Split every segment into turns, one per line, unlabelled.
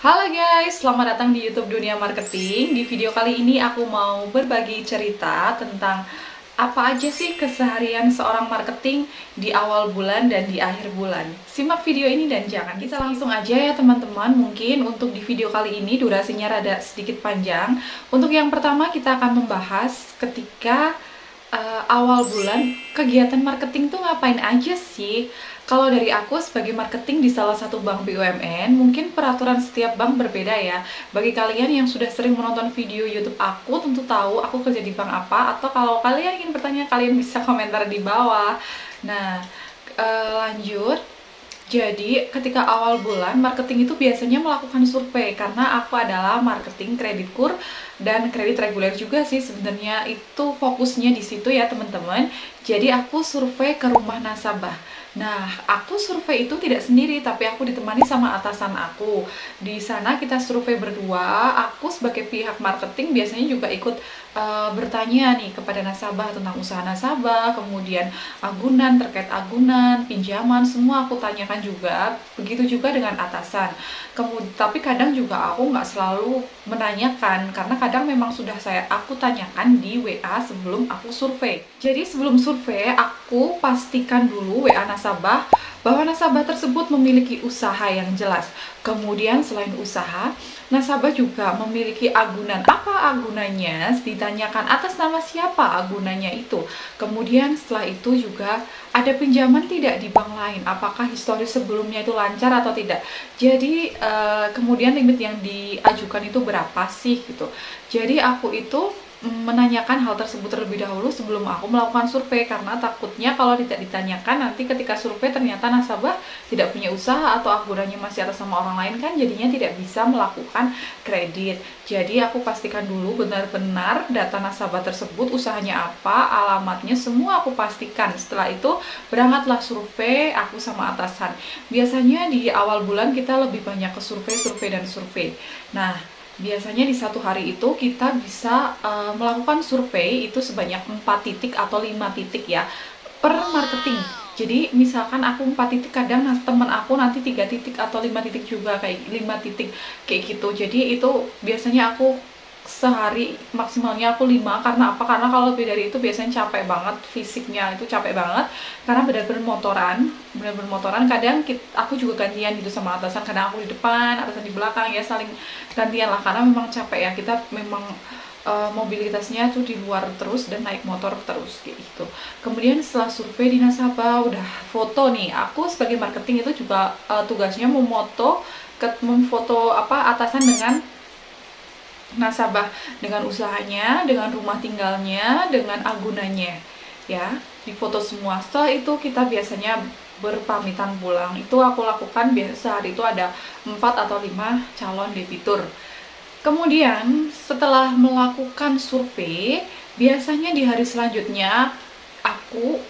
Halo guys, selamat datang di YouTube Dunia Marketing. Di video kali ini aku mau berbagi cerita tentang apa aja sih keseharian seorang marketing di awal bulan dan di akhir bulan. Simak video ini dan jangan kita langsung aja ya teman-teman. Mungkin untuk di video kali ini durasinya rada sedikit panjang. Untuk yang pertama kita akan membahas ketika awal bulan kegiatan marketing tuh ngapain aja sih? Kalau dari aku sebagai marketing di salah satu bank BUMN, mungkin peraturan setiap bank berbeda ya. Bagi kalian yang sudah sering menonton video YouTube aku, tentu tahu aku kerja di bank apa. Atau kalau kalian ingin bertanya, kalian bisa komentar di bawah. Nah, lanjut. Jadi, ketika awal bulan, marketing itu biasanya melakukan survei karena aku adalah marketing kredit kur dan kredit reguler juga sih sebenarnya itu fokusnya di situ ya teman-teman. Jadi aku survei ke rumah nasabah. Nah, aku survei itu tidak sendiri, tapi aku ditemani sama atasan aku. Di sana kita survei berdua. Aku sebagai pihak marketing biasanya juga ikut bertanya nih kepada nasabah tentang usaha nasabah, kemudian agunan, terkait agunan, pinjaman, semua aku tanyakan juga. Begitu juga dengan atasan. Tapi kadang juga aku nggak selalu menanyakan, karena kadang memang sudah aku tanyakan di WA sebelum aku survei. Jadi sebelum survei, aku pastikan dulu WA nasabah bahwa nasabah tersebut memiliki usaha yang jelas. Kemudian selain usaha, nasabah juga memiliki agunan. Apa agunannya? Ditanyakan atas nama siapa agunannya itu. Kemudian setelah itu juga ada pinjaman tidak di bank lain. Apakah historis sebelumnya itu lancar atau tidak. Jadi kemudian limit yang diajukan itu berapa sih gitu. Jadi aku itu menanyakan hal tersebut terlebih dahulu sebelum aku melakukan survei, karena takutnya kalau tidak ditanyakan nanti ketika survei ternyata nasabah tidak punya usaha atau agunannya masih atas sama orang lain, kan jadinya tidak bisa melakukan kredit. Jadi aku pastikan dulu benar-benar data nasabah tersebut, usahanya apa, alamatnya, semua aku pastikan. Setelah itu berangkatlah survei aku sama atasan. Biasanya di awal bulan kita lebih banyak ke survei dan survei. Nah, biasanya di satu hari itu kita bisa melakukan survei itu sebanyak 4 titik atau 5 titik ya per marketing. Jadi misalkan aku 4 titik, kadang teman aku nanti 3 titik atau 5 titik juga, kayak 5 titik kayak gitu. Jadi itu biasanya aku sehari maksimalnya aku 5. Karena apa? Karena kalau lebih dari itu biasanya capek banget, fisiknya itu capek banget karena benar-benar motoran. Kadang aku juga gantian gitu sama atasan, kadang aku di depan, atasan di belakang, ya saling gantian lah karena memang capek ya, kita memang mobilitasnya tuh di luar terus dan naik motor terus kayak gitu. Kemudian setelah survei di nasabah, udah foto nih, aku sebagai marketing itu juga tugasnya memfoto atasan dengan nasabah, dengan usahanya, dengan rumah tinggalnya, dengan agunannya ya, difoto semua. Setelah itu kita biasanya berpamitan pulang. Itu aku lakukan sehari itu ada 4 atau 5 calon debitur. Kemudian setelah melakukan survei, biasanya di hari selanjutnya aku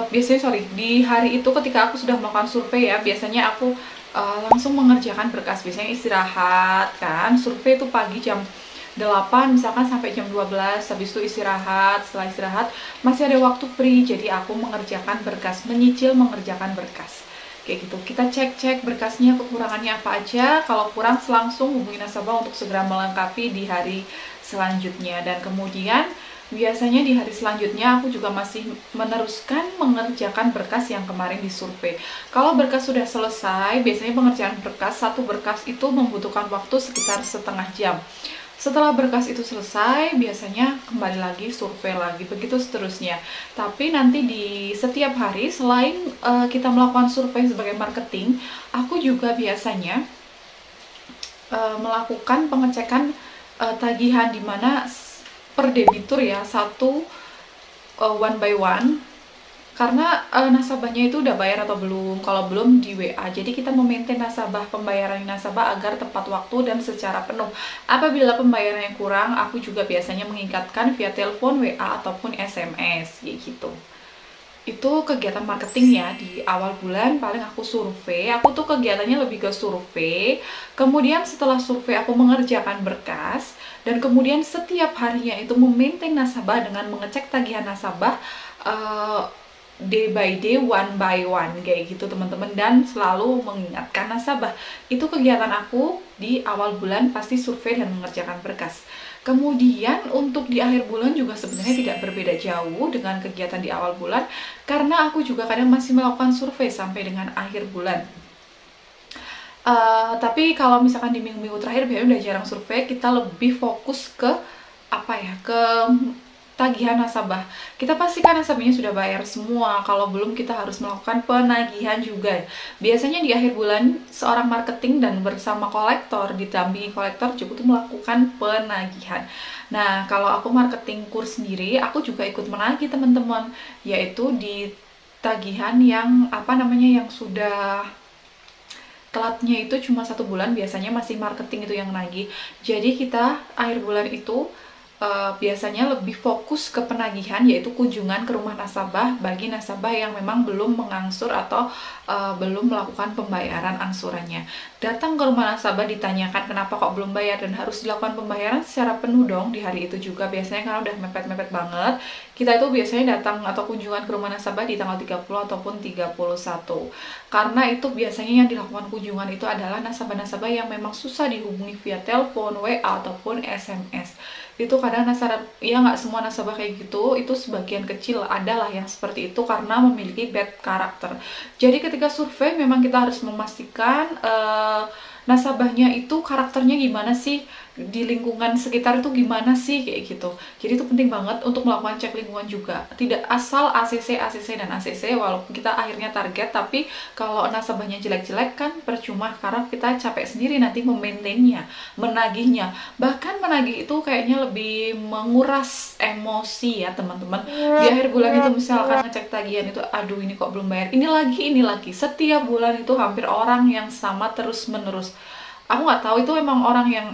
di hari itu ketika aku sudah melakukan survei ya, biasanya aku langsung mengerjakan berkas. Biasanya istirahat kan, survei itu pagi jam 8 misalkan sampai jam 12, habis itu istirahat. Setelah istirahat masih ada waktu free, jadi aku mengerjakan berkas, mengerjakan berkas kayak gitu. Kita cek berkasnya, kekurangannya apa aja. Kalau kurang langsung hubungi nasabah untuk segera melengkapi di hari selanjutnya. Dan kemudian biasanya di hari selanjutnya aku juga masih meneruskan mengerjakan berkas yang kemarin disurvei. Kalau berkas sudah selesai, biasanya pengerjaan berkas, satu berkas itu membutuhkan waktu sekitar setengah jam. Setelah berkas itu selesai, biasanya kembali lagi survei lagi, begitu seterusnya. Tapi nanti di setiap hari, selain kita melakukan survei sebagai marketing, aku juga biasanya melakukan pengecekan tagihan, di mana per debitur ya, one by one, karena nasabahnya itu udah bayar atau belum. Kalau belum, di WA. Jadi kita memaintain pembayaran nasabah agar tepat waktu dan secara penuh. Apabila pembayarannya kurang, aku juga biasanya mengingatkan via telepon, WA ataupun SMS kayak gitu. Itu kegiatan marketing ya di awal bulan. Paling aku survei, aku tuh kegiatannya lebih ke survei. Kemudian setelah survei aku mengerjakan berkas, dan kemudian setiap harinya itu memaintain nasabah dengan mengecek tagihan nasabah day by day, one by one kayak gitu teman-teman, dan selalu mengingatkan nasabah. Itu kegiatan aku di awal bulan, pasti survei dan mengerjakan berkas. Kemudian untuk di akhir bulan juga sebenarnya tidak berbeda jauh dengan kegiatan di awal bulan, karena aku juga kadang masih melakukan survei sampai dengan akhir bulan. Tapi kalau misalkan di minggu-minggu terakhir biasanya udah jarang survei, kita lebih fokus ke apa ya, ke tagihan nasabah. Kita pastikan nasabahnya sudah bayar semua. Kalau belum, kita harus melakukan penagihan juga. Biasanya di akhir bulan seorang marketing dan bersama kolektor, didampingi kolektor juga tuh melakukan penagihan. Nah, kalau aku marketing kurs sendiri, aku juga ikut menagih teman-teman, yaitu di tagihan yang apa namanya, yang sudah telatnya itu cuma 1 bulan, biasanya masih marketing itu yang nagih. Jadi kita akhir bulan itu biasanya lebih fokus ke penagihan, yaitu kunjungan ke rumah nasabah bagi nasabah yang memang belum mengangsur atau belum melakukan pembayaran angsurannya. Datang ke rumah nasabah, ditanyakan kenapa kok belum bayar, dan harus dilakukan pembayaran secara penuh dong di hari itu juga. Biasanya karena udah mepet-mepet banget, kita itu biasanya datang atau kunjungan ke rumah nasabah di tanggal 30 ataupun 31. Karena itu biasanya yang dilakukan kunjungan itu adalah nasabah-nasabah yang memang susah dihubungi via telepon, WA, ataupun SMS. Itu kadang nasabah, ya nggak semua nasabah kayak gitu, itu sebagian kecil adalah yang seperti itu karena memiliki bad karakter. Jadi ketika survei memang kita harus memastikan nasabahnya itu karakternya gimana sih, di lingkungan sekitar itu gimana sih, kayak gitu. Jadi itu penting banget untuk melakukan cek lingkungan juga. Tidak asal ACC, ACC, dan ACC walaupun kita akhirnya target, tapi kalau nasabahnya jelek-jelek kan percuma, karena kita capek sendiri nanti memaintainnya, menagihnya. Bahkan menagih itu kayaknya lebih menguras emosi ya teman-teman. Di akhir bulan itu misalkan ngecek tagihan itu, aduh ini kok belum bayar, ini lagi. Setiap bulan itu hampir orang yang sama terus-menerus. Aku nggak tahu itu emang orang yang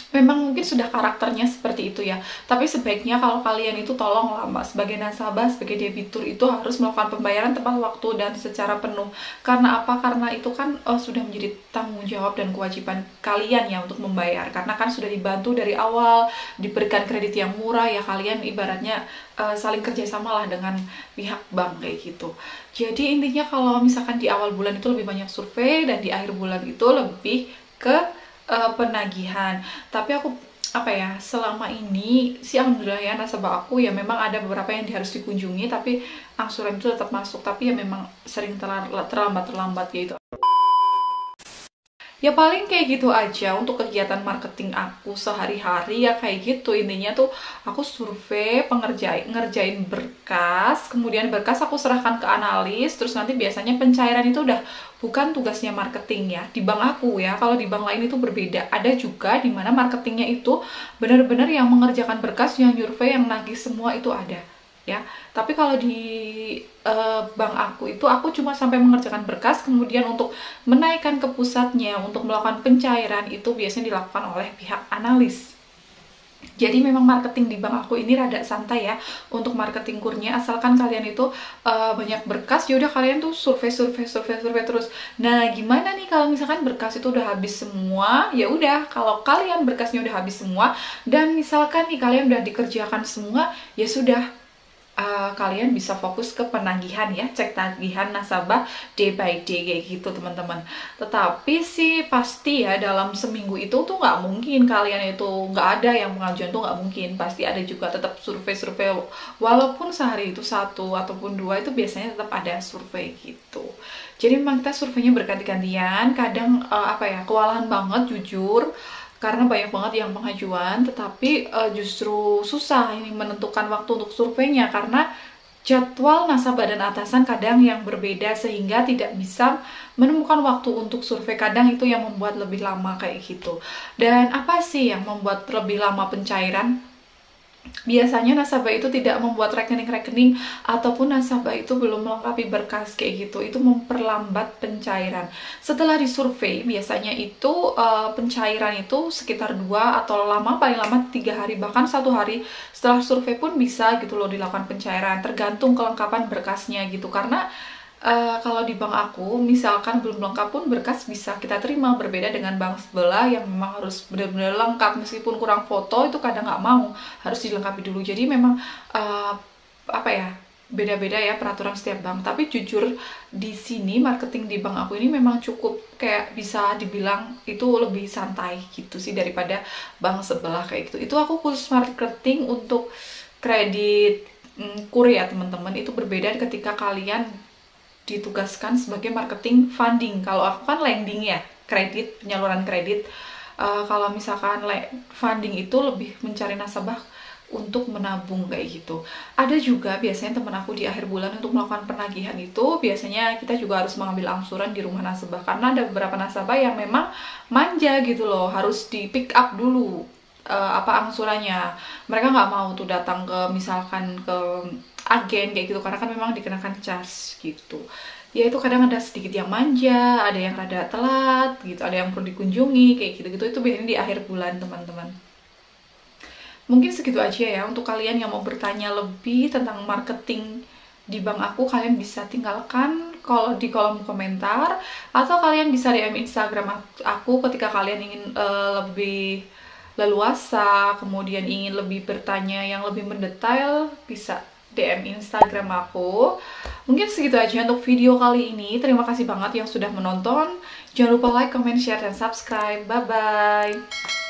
memang mungkin sudah karakternya seperti itu ya. Tapi sebaiknya kalau kalian itu tolonglah Mbak, sebagai nasabah, sebagai debitur itu harus melakukan pembayaran tepat waktu dan secara penuh. Karena apa? Karena itu kan sudah menjadi tanggung jawab dan kewajiban kalian ya untuk membayar. Karena kan sudah dibantu dari awal, diberikan kredit yang murah ya, kalian ibaratnya saling kerjasama lah dengan pihak bank kayak gitu. Jadi intinya kalau misalkan di awal bulan itu lebih banyak survei, dan di akhir bulan itu lebih ke penagihan. Tapi aku apa ya, selama ini sih alhamdulillah ya, nasabah aku ya memang ada beberapa yang harus dikunjungi tapi angsuran itu tetap masuk, tapi ya memang sering terlambat gitu. Ya paling kayak gitu aja untuk kegiatan marketing aku sehari-hari ya, kayak gitu. Intinya tuh aku survei, ngerjain berkas, kemudian berkas aku serahkan ke analis, terus nanti biasanya pencairan itu udah bukan tugasnya marketing ya, di bank aku ya. Kalau di bank lain itu berbeda. Ada juga di mana marketingnya itu benar-benar yang mengerjakan berkas, yang survei, yang nagih semua itu ada. Ya, tapi kalau di bank aku itu aku cuma sampai mengerjakan berkas, kemudian untuk menaikkan ke pusatnya untuk melakukan pencairan itu biasanya dilakukan oleh pihak analis. Jadi memang marketing di bank aku ini rada santai ya untuk marketing kurnya, asalkan kalian itu banyak berkas, yaudah kalian tuh survei terus. Nah gimana nih kalau misalkan berkas itu udah habis semua? Ya udah, kalau kalian berkasnya udah habis semua dan misalkan nih kalian udah dikerjakan semua, ya sudah, kalian bisa fokus ke penagihan ya, cek tagihan nasabah day by day kayak gitu teman-teman. Tetapi sih pasti ya dalam seminggu itu tuh nggak mungkin kalian itu nggak ada yang pengajuan, tuh nggak mungkin, pasti ada juga tetap survei walaupun sehari itu 1 ataupun 2 itu biasanya tetap ada survei gitu. Jadi memang kita surveinya berganti-gantian, kadang apa ya, kewalahan banget jujur karena banyak banget yang pengajuan, tetapi justru susah ini menentukan waktu untuk surveinya karena jadwal nasabah dan atasan kadang yang berbeda sehingga tidak bisa menemukan waktu untuk survei. Kadang itu yang membuat lebih lama kayak gitu. Dan apa sih yang membuat lebih lama pencairan? Biasanya nasabah itu tidak membuat rekening-rekening ataupun nasabah itu belum melengkapi berkas kayak gitu, itu memperlambat pencairan. Setelah disurvei biasanya itu pencairan itu sekitar 2 atau paling lama 3 hari, bahkan 1 hari setelah survei pun bisa gitu loh dilakukan pencairan, tergantung kelengkapan berkasnya gitu. Karena kalau di bank aku, misalkan belum lengkap pun berkas bisa kita terima, berbeda dengan bank sebelah yang memang harus benar-benar lengkap, meskipun kurang foto itu kadang nggak mau, harus dilengkapi dulu. Jadi memang apa ya, beda-beda ya peraturan setiap bank. Tapi jujur di sini marketing di bank aku ini memang cukup kayak bisa dibilang itu lebih santai gitu sih daripada bank sebelah kayak gitu. Itu aku khusus marketing untuk kredit kurir ya teman-teman. Itu berbeda ketika kalian ditugaskan sebagai marketing funding. Kalau aku kan lending ya, kredit, penyaluran kredit. Kalau misalkan funding itu lebih mencari nasabah untuk menabung kayak gitu. Ada juga biasanya temen aku di akhir bulan untuk melakukan penagihan itu, biasanya kita juga harus mengambil angsuran di rumah nasabah karena ada beberapa nasabah yang memang manja gitu loh, harus di pick up dulu apa angsurannya. Mereka nggak mau tuh datang ke misalkan ke agen kayak gitu karena kan memang dikenakan charge gitu. Ya itu kadang ada sedikit yang manja, ada yang rada telat gitu, ada yang perlu dikunjungi kayak gitu-gitu. Itu biasanya di akhir bulan teman-teman. Mungkin segitu aja ya untuk kalian yang mau bertanya lebih tentang marketing di bank aku, kalian bisa tinggalkan kalau di kolom komentar atau kalian bisa DM Instagram aku ketika kalian ingin lebih leluasa, kemudian ingin lebih bertanya yang lebih mendetail, bisa DM Instagram aku. Mungkin segitu aja untuk video kali ini. Terima kasih banget yang sudah menonton. Jangan lupa like, comment, share, dan subscribe. Bye-bye.